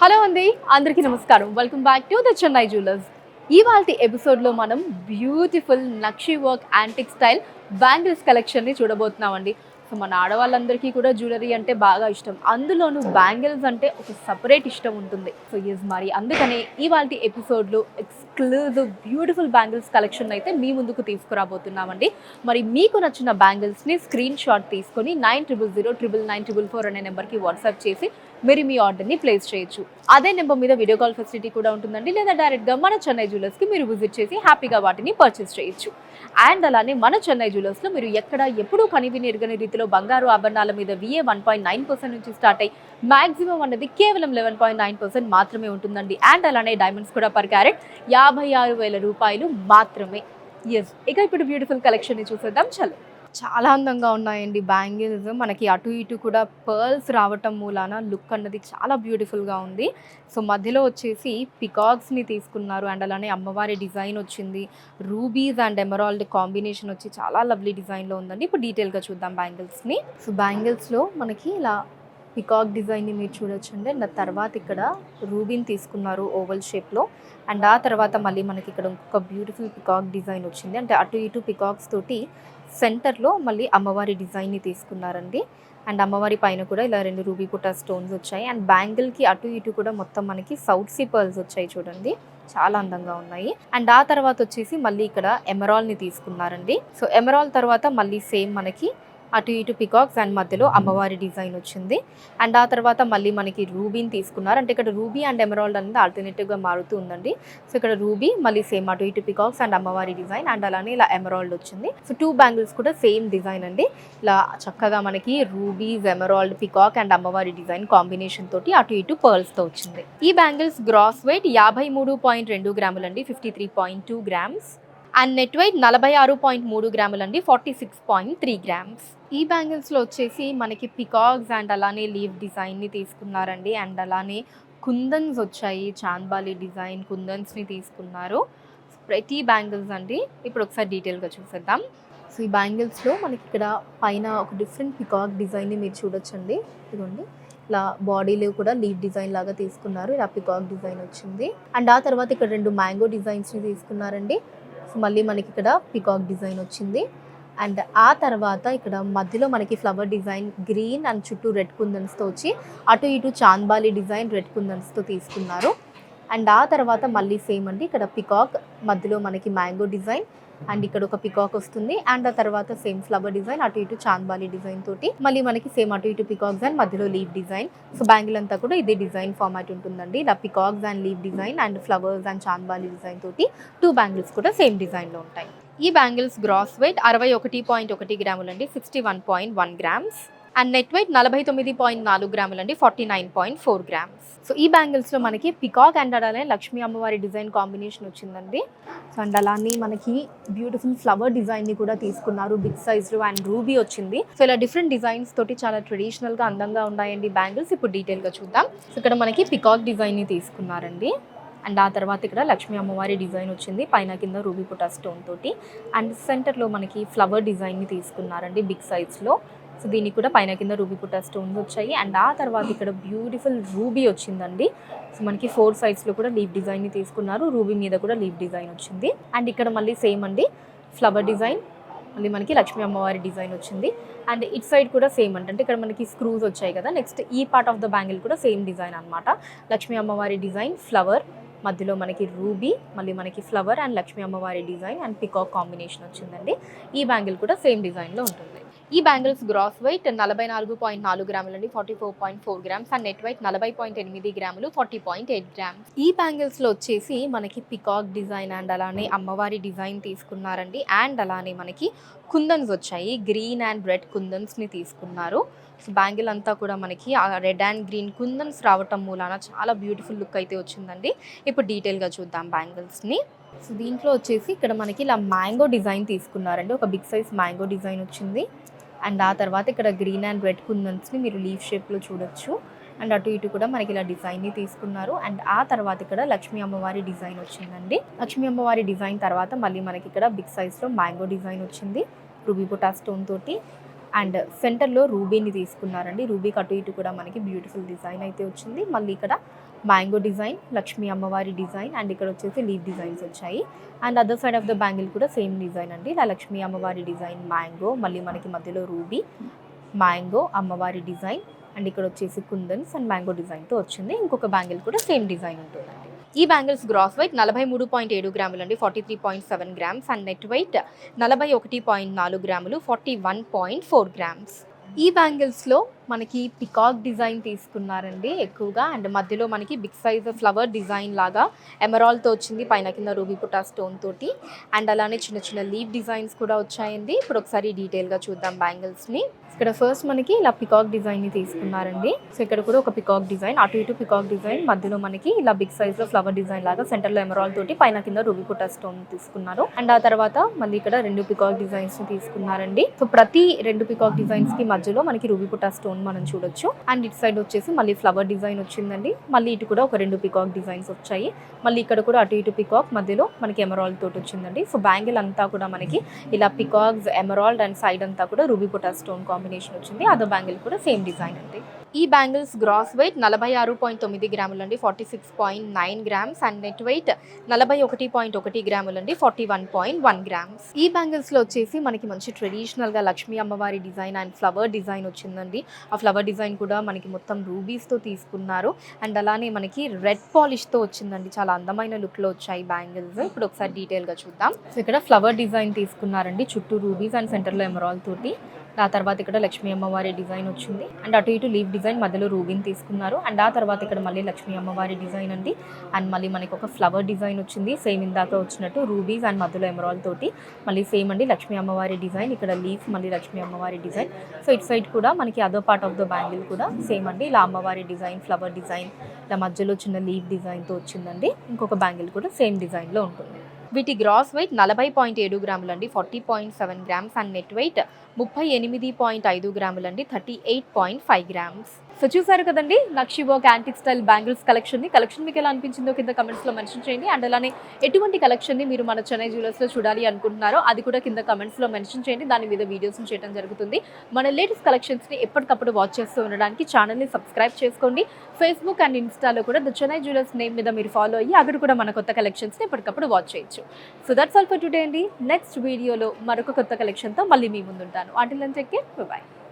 Hello అండి, అందరికీ నమస్కారం. Welcome back to the Chennai jewellers. ఇవాల్టి ఎపిసోడ్లో మనం బ్యూటిఫుల్ నక్షి వర్క్ యాంటిక్ స్టైల్ బ్యాంగిల్స్ కలెక్షన్ని చూడబోతున్నామండి. సో మన ఆడవాళ్ళందరికీ కూడా జ్యువెలరీ అంటే బాగా ఇష్టం, అందులోనూ బ్యాంగిల్స్ అంటే ఒక సపరేట్ ఇష్టం ఉంటుంది. సో మరి అందుకనే ఇవాల్టి ఎపిసోడ్లో ఎక్స్క్లూజివ్ బ్యూటిఫుల్ బ్యాంగిల్స్ కలెక్షన్ అయితే మీ ముందుకు తీసుకురాబోతున్నామండి. మరి మీకు నచ్చిన బ్యాంగిల్స్ని స్క్రీన్ షాట్ తీసుకొని 90099944 అనే నెంబర్కి వాట్సాప్ చేసి మీరు మీ ఆర్డర్ని ప్లేస్ చేయొచ్చు. అదే నెంబర్ మీద వీడియో కాల్ ఫెసిలిటీ కూడా ఉంటుందండి, లేదా డైరెక్ట్గా మన చెన్నై జ్యువెలర్స్కి మీరు విజిట్ చేసి హ్యాపీగా వాటిని పర్చేస్ చేయొచ్చు. అండ్ అలానే మన చెన్నై జ్యువెలర్స్లో మీరు ఎక్కడ ఎప్పుడూ కనివిని ఎరగని రీతిలో బంగారు ఆభరణాల మీద VA 1.9% నుంచి స్టార్ట్ అయ్యి మ్యాక్సిమం అన్నది కేవలం 11.9% మాత్రమే ఉంటుందండి. అండ్ అలానే డైమండ్స్ కూడా పర్ క్యారెట్ 56,000 రూపాయలు మాత్రమే. ఇక ఇప్పుడు బ్యూటిఫుల్ కలెక్షన్ని చూసేద్దాం. చాలా అందంగా ఉన్నాయండి బ్యాంగిల్స్. మనకి అటు ఇటు కూడా పర్ల్స్ రావటం మూలాన లుక్ అన్నది చాలా బ్యూటిఫుల్గా ఉంది. సో మధ్యలో వచ్చేసి పికాక్స్ని తీసుకున్నారు, అండ్ అలానే అమ్మవారి డిజైన్ వచ్చింది. రూబీస్ అండ్ ఎమరాల్డ్ కాంబినేషన్ వచ్చి చాలా లవ్లీ డిజైన్లో ఉందండి. ఇప్పుడు డీటెయిల్గా చూద్దాం బ్యాంగిల్స్ని. సో బ్యాంగిల్స్లో మనకి ఇలా పికాక్ డిజైన్ని మీరు చూడొచ్చండి. అండ్ తర్వాత ఇక్కడ రూబీని తీసుకున్నారు ఓవల్ షేప్లో, అండ్ ఆ తర్వాత మళ్ళీ మనకి ఇక్కడ ఒక బ్యూటిఫుల్ పికాక్ డిజైన్ వచ్చింది. అంటే అటు ఇటు పికాక్స్ తోటి సెంటర్లో మళ్ళీ అమ్మవారి డిజైన్ని తీసుకున్నారండి. అండ్ అమ్మవారి పైన కూడా ఇలా 2 రూబీ పుటా స్టోన్స్ వచ్చాయి. అండ్ బ్యాంగిల్కి అటు ఇటు కూడా మొత్తం మనకి సౌత్ సీ పర్ల్స్ వచ్చాయి చూడండి, చాలా అందంగా ఉన్నాయి. అండ్ ఆ తర్వాత వచ్చేసి మళ్ళీ ఇక్కడ ఎమరాల్డ్ని తీసుకున్నారండి. సో ఎమరాల్డ్ తర్వాత మళ్ళీ సేమ్ మనకి అటు ఇటు పికాక్స్ అండ్ మధ్యలో అమ్మవారి డిజైన్ వచ్చింది. అండ్ ఆ తర్వాత మళ్ళీ మనకి రూబీని తీసుకున్నారు. అంటే ఇక్కడ రూబీ అండ్ ఎమరాల్డ్ అనేది ఆల్టర్నేటివ్గా మారుతూ ఉందండి. సో ఇక్కడ రూబీ మళ్ళీ సేమ్ అటు ఇటు పికాక్స్ అండ్ అమ్మవారి డిజైన్, అండ్ అలానే ఇలా ఎమరాల్డ్ వచ్చింది. సో 2 బ్యాంగిల్స్ కూడా సేమ్ డిజైన్ అండి. ఇలా చక్కగా మనకి రూబీస్, ఎమరాల్డ్, పికాక్ అండ్ అమ్మవారి డిజైన్ కాంబినేషన్ తోటి అటు ఇటు పర్ల్స్తో వచ్చింది. ఈ బ్యాంగిల్స్ గ్రాస్ వెయిట్ 53.2 గ్రాములు అండి, 53.2 గ్రామ్స్. అండ్ నెట్ వెయిట్ 46.3 గ్రాములు అండి, 46.3 గ్రామ్స్. ఈ బ్యాంగిల్స్లో వచ్చేసి మనకి పికాక్స్ అండ్ అలానే లీవ్ డిజైన్ని తీసుకున్నారండి. అండ్ అలానే కుందన్స్ వచ్చాయి, చాంద్బాలి డిజైన్ కుందన్స్ని తీసుకున్నారు. ప్రతి బ్యాంగిల్స్ అండి ఇప్పుడు ఒకసారి డీటెయిల్గా చూసేద్దాం. సో ఈ బ్యాంగిల్స్లో మనకి ఇక్కడ పైన ఒక డిఫరెంట్ పికాక్ డిజైన్ని మీరు చూడొచ్చండి. ఇదిగోండి, ఇలా బాడీలో కూడా లీవ్ డిజైన్ లాగా తీసుకున్నారు, ఇలా పికాక్ డిజైన్ వచ్చింది. అండ్ ఆ తర్వాత ఇక్కడ 2 మ్యాంగో డిజైన్స్ని తీసుకున్నారండి. సో మళ్ళీ మనకి ఇక్కడ పికాక్ డిజైన్ వచ్చింది. అండ్ ఆ తర్వాత ఇక్కడ మధ్యలో మనకి ఫ్లవర్ డిజైన్ గ్రీన్ అండ్ చుట్టూ రెడ్ కుందన్స్తో వచ్చి అటు ఇటు చాంద్బాలి డిజైన్ రెడ్ కుందన్స్తో తీసుకున్నారు. అండ్ ఆ తర్వాత మళ్ళీ సేమ్ అండి, ఇక్కడ పికాక్ మధ్యలో మనకి మ్యాంగో డిజైన్ అండ్ ఇక్కడ ఒక పికాక్ వస్తుంది. అండ్ ఆ తర్వాత సేమ్ ఫ్లవర్ డిజైన్ అటు ఇటు చాంద్బాలి డిజైన్ తోటి మళ్ళీ మనకి సేమ్ అటు ఇటు పికాక్స్ అండ్ మధ్యలో లీవ్ డిజైన్. సో బ్యాంగిల్ అంతా కూడా ఇదే డిజైన్ ఫార్మాట్ ఉంటుందండి. ఇలా peacocks and leave design and flowers and chandbali design తోటి 2 బ్యాంగిల్స్ కూడా సేమ్ డిజైన్లో ఉంటాయి. ఈ బ్యాంగిల్స్ గ్రాస్ వెయిట్ 61.1 గ్రాములు అండి, 61.1 గ్రామ్స్. అండ్ నెట్ వెయిట్ 49.4 గ్రాములు అండి, 49.4 గ్రామ్స్. సో ఈ బ్యాంగిల్స్లో మనకి పికాక్ అండ్ అలానే లక్ష్మీ అమ్మవారి డిజైన్ కాంబినేషన్ వచ్చిందండి. సో అండ్ అలానే మనకి బ్యూటిఫుల్ ఫ్లవర్ డిజైన్ని కూడా తీసుకున్నారు, బిగ్ సైజ్లో. అండ్ రూబీ వచ్చింది. సో ఇలా డిఫరెంట్ డిజైన్స్ తోటి చాలా ట్రెడిషనల్గా అందంగా ఉన్నాయండి బ్యాంగిల్స్. ఇప్పుడు డీటెయిల్గా చూద్దాం. సో ఇక్కడ మనకి పికాక్ డిజైన్ని తీసుకున్నారండి. అండ్ ఆ తర్వాత ఇక్కడ లక్ష్మీ అమ్మవారి డిజైన్ వచ్చింది, పైన కింద రూబీ పుటా స్టోన్ తోటి. అండ్ సెంటర్లో మనకి ఫ్లవర్ డిజైన్ని తీసుకున్నారండి బిగ్ సైజ్లో. సో దీనికి కూడా పైన కింద రూబీ పుటా స్టోన్స్ వచ్చాయి. అండ్ ఆ తర్వాత ఇక్కడ బ్యూటిఫుల్ రూబీ వచ్చిందండి. సో మనకి 4 సైడ్స్లో కూడా లీవ్ డిజైన్ని తీసుకున్నారు, రూబీ మీద కూడా లీవ్ డిజైన్ వచ్చింది. అండ్ ఇక్కడ మళ్ళీ సేమ్ అండి ఫ్లవర్ డిజైన్, మళ్ళీ మనకి లక్ష్మీ అమ్మవారి డిజైన్ వచ్చింది. అండ్ ఇట్ సైడ్ కూడా సేమ్ అంటే ఇక్కడ మనకి స్క్రూస్ వచ్చాయి కదా. నెక్స్ట్ ఈ పార్ట్ ఆఫ్ ద బ్యాంగిల్ కూడా సేమ్ డిజైన్ అనమాట. లక్ష్మీ అమ్మవారి డిజైన్, ఫ్లవర్ మధ్యలో మనకి రూబీ, మళ్ళీ మనకి ఫ్లవర్ అండ్ లక్ష్మీ అమ్మవారి డిజైన్ అండ్ పికాక్ కాంబినేషన్ వచ్చిందండి. ఈ బ్యాంగిల్ కూడా సేమ్ డిజైన్లో ఉంటుంది. ఈ బ్యాంగిల్స్ గ్రాస్ వెయిట్ 44.4 గ్రాములు అండి, 44.4 గ్రామ్స్. అండ్ నెట్ వెయిట్ 40.8 గ్రాములు, 40.8 గ్రామ్స్. ఈ బ్యాంగిల్స్లో వచ్చేసి మనకి పికాక్ డిజైన్ అండ్ అలానే అమ్మవారి డిజైన్ తీసుకున్నారండి. అండ్ అలానే మనకి కుందన్స్ వచ్చాయి, గ్రీన్ అండ్ రెడ్ కుందన్స్ని తీసుకున్నారు. సో బ్యాంగిల్ అంతా కూడా మనకి రెడ్ అండ్ గ్రీన్ కుందన్స్ రావటం మూలాన చాలా బ్యూటిఫుల్ లుక్ అయితే వచ్చిందండి. ఇప్పుడు డీటెయిల్గా చూద్దాం బ్యాంగిల్స్ని. సో దీంట్లో వచ్చేసి ఇక్కడ మనకి ఇలా మ్యాంగో డిజైన్ తీసుకున్నారండి, ఒక బిగ్ సైజ్ మ్యాంగో డిజైన్ వచ్చింది. అండ్ ఆ తర్వాత ఇక్కడ గ్రీన్ అండ్ రెడ్ కుందన్స్ని మీరు లీఫ్ షేప్లో చూడొచ్చు. అండ్ అటు ఇటు కూడా మనకి ఇలా డిజైన్ని తీసుకున్నారు. అండ్ ఆ తర్వాత ఇక్కడ లక్ష్మీ అమ్మవారి డిజైన్ వచ్చిందండి. లక్ష్మీ అమ్మవారి డిజైన్ తర్వాత మళ్ళీ మనకి ఇక్కడ బిగ్ సైజ్లో మ్యాంగో డిజైన్ వచ్చింది, రూబీ పుటా స్టోన్ తోటి. అండ్ సెంటర్లో రూబీని తీసుకున్నారండి. రూబీకి అటు ఇటు కూడా మనకి బ్యూటిఫుల్ డిజైన్ అయితే వచ్చింది. మళ్ళీ ఇక్కడ మ్యాంగో డిజైన్, లక్ష్మీ అమ్మవారి డిజైన్ అండ్ ఇక్కడ వచ్చేసి లీఫ్ డిజైన్స్ వచ్చాయి. And other side of the bangle కూడా సేమ్ డిజైన్ అండి. ఇలా లక్ష్మీ అమ్మవారి డిజైన్ మ్యాంగో, మళ్ళీ మనకి మధ్యలో రూబీ, మ్యాంగో అమ్మవారి డిజైన్ అండ్ ఇక్కడ వచ్చేసి కుందన్స్ అండ్ మ్యాంగో డిజైన్తో వచ్చింది. ఇంకొక బ్యాంగిల్ కూడా సేమ్ డిజైన్ ఉంటుందండి. ఈ బ్యాంగిల్స్ గ్రాస్ వెయిట్ 43.7 గ్రాములు అండి, 43.7 గ్రామ్స్ అండ్ నెట్ వెయిట్ 41.4 గ్రాములు, 41.4 గ్రామ్స్. ఈ బ్యాంగిల్స్లో మనకి పికాక్ డిజైన్ తీసుకున్నారండి ఎక్కువగా. అండ్ మధ్యలో మనకి బిగ్ సైజ్ ఫ్లవర్ డిజైన్ లాగా ఎమరాల్డ్తో వచ్చింది, పైన కింద రూబీ పుటా స్టోన్ తోటి. అండ్ అలానే చిన్న చిన్న లీఫ్ డిజైన్స్ కూడా వచ్చాయండి. ఇప్పుడు ఒకసారి డీటెయిల్గా చూద్దాం బ్యాంగిల్స్ని. ఇక్కడ ఫస్ట్ మనకి ఇలా పికాక్ డిజైన్ని తీసుకున్నారండి. సో ఇక్కడ కూడా ఒక పికాక్ డిజైన్, అటు ఇటు పికాక్ డిజైన్, మధ్యలో మనకి ఇలా బిగ్ సైజ్లో ఫ్లవర్ డిజైన్ లాగా, సెంటర్లో ఎమరాల్డ్ తోటి, పైన కింద రూబీ పుటా స్టోన్ తీసుకున్నారు. అండ్ ఆ తర్వాత మళ్ళీ ఇక్కడ 2 పికాక్ డిజైన్స్ని తీసుకున్నారండి. సో ప్రతి 2 పికాక్ డిజైన్స్కి మధ్యలో మనకి రూబీ పుటా స్టోన్ మనం చూడొచ్చు. అండ్ ఇటు సైడ్ వచ్చేసి మళ్ళీ ఫ్లవర్ డిజైన్ వచ్చిందండి. మళ్ళీ ఇటు కూడా ఒక 2 పికాక్ డిజైన్స్ వచ్చాయి. మళ్ళీ ఇక్కడ కూడా అటు ఇటు పికాక్, మధ్యలో మనకి ఎమరాల్డ్ తోటి వచ్చిందండి. సో బ్యాంగిల్ అంతా కూడా మనకి ఇలా పికాక్స్, ఎమరాల్డ్ అండ్ సైడ్ అంతా కూడా రూబీ పుటా స్టోన్ కాంబినేషన్ వచ్చింది. అదో బ్యాంగిల్ కూడా సేమ్ డిజైన్ అండి. ఈ బ్యాంగిల్స్ గ్రాస్ వెయిట్ 46.9 గ్రాములు అండి, 46.9 గ్రామ్స్ అండ్ నెట్ వెయిట్ 41.1 గ్రాములు అండి, 41.1 గ్రామ్స్. ఈ బ్యాంగిల్స్లో వచ్చేసి మనకి మంచి ట్రెడిషనల్గా లక్ష్మీ అమ్మవారి డిజైన్ అండ్ ఫ్లవర్ డిజైన్ వచ్చిందండి. ఆ ఫ్లవర్ డిజైన్ కూడా మనకి మొత్తం రూబీస్తో తీసుకున్నారు. అండ్ అలానే మనకి రెడ్ పాలిష్తో వచ్చిందండి. చాలా అందమైన లుక్లో వచ్చాయి బ్యాంగిల్స్. ఇప్పుడు ఒకసారి డీటెయిల్గా చూద్దాం. సో ఇక్కడ ఫ్లవర్ డిజైన్ తీసుకున్నారండి, చుట్టూ రూబీస్ అండ్ సెంటర్లో ఎమరాల్డ్ తోటి. ఆ తర్వాత ఇక్కడ లక్ష్మీ అమ్మవారి డిజైన్ వచ్చింది. అండ్ అటు ఇటు లీఫ్ డిజైన్, మధ్యలో రూబీని తీసుకున్నారు. అండ్ ఆ తర్వాత ఇక్కడ మళ్ళీ లక్ష్మీ అమ్మవారి డిజైన్ అండి. అండ్ మళ్ళీ మనకి ఒక ఫ్లవర్ డిజైన్ వచ్చింది, సేమ్ ఇందాక వచ్చినట్టు రూబీస్ అండ్ మధ్యలో ఎమరాల్డ్ తోటి. మళ్ళీ సేమ్ అండి లక్ష్మీ అమ్మవారి డిజైన్, ఇక్కడ లీఫ్, మళ్ళీ లక్ష్మీ అమ్మవారి డిజైన్. సో ఇటు సైడ్ కూడా మనకి అదో పార్ట్ ఆఫ్ ద బ్యాంగిల్ కూడా సేమ్ అండి, ఇలా అమ్మవారి డిజైన్, ఫ్లవర్ డిజైన్, ఇలా మధ్యలో చిన్న లీఫ్ డిజైన్తో వచ్చిందండి. ఇంకొక బ్యాంగిల్ కూడా సేమ్ డిజైన్లో ఉంటుంది. వీటి గ్రాస్ వెయిట్ 40.7 గ్రాములు అండి, 40.7 గ్రామ్స్ అండ్ నెట్ వెయిట్ 38.5 గ్రాములు అండి, 38.5 గ్రామ్స్. సో చూసారు కదండి నక్షి work antique style bangles collection మీకు ఎలా అనిపించిందో కింద కమెంట్స్లో మెన్షన్ చేయండి. అండ్ అలానే ఎటువంటి కలెక్షన్ని మీరు మన చెన్నై జ్యువెలర్స్లో చూడాలి అనుకుంటున్నారో అది కూడా కింద కమెంట్స్లో మెన్షన్ చేయండి. దాని మీద వీడియోస్ని చేయడం జరుగుతుంది. మన లేటెస్ట్ కలెక్షన్స్ని ఎప్పటికప్పుడు వాచ్ చేస్తూ ఉండడానికి ఛానల్ని సబ్స్క్రైబ్ చేసుకోండి. ఫేస్బుక్ అండ్ ఇన్స్టాలో కూడా ద చెన్నై జ్యువెలర్స్ నేమ్ మీద మీరు ఫాలో అయ్యి అక్కడ కూడా మన కొత్త కలెక్షన్స్ని ఎప్పటికప్పుడు వాచ్ చేయొచ్చు. So that's all for today అండి. నెక్స్ట్ వీడియోలో మరొక కొత్త కలెక్షన్తో మళ్ళీ మీ ముందుంటాను. Until then take care, by.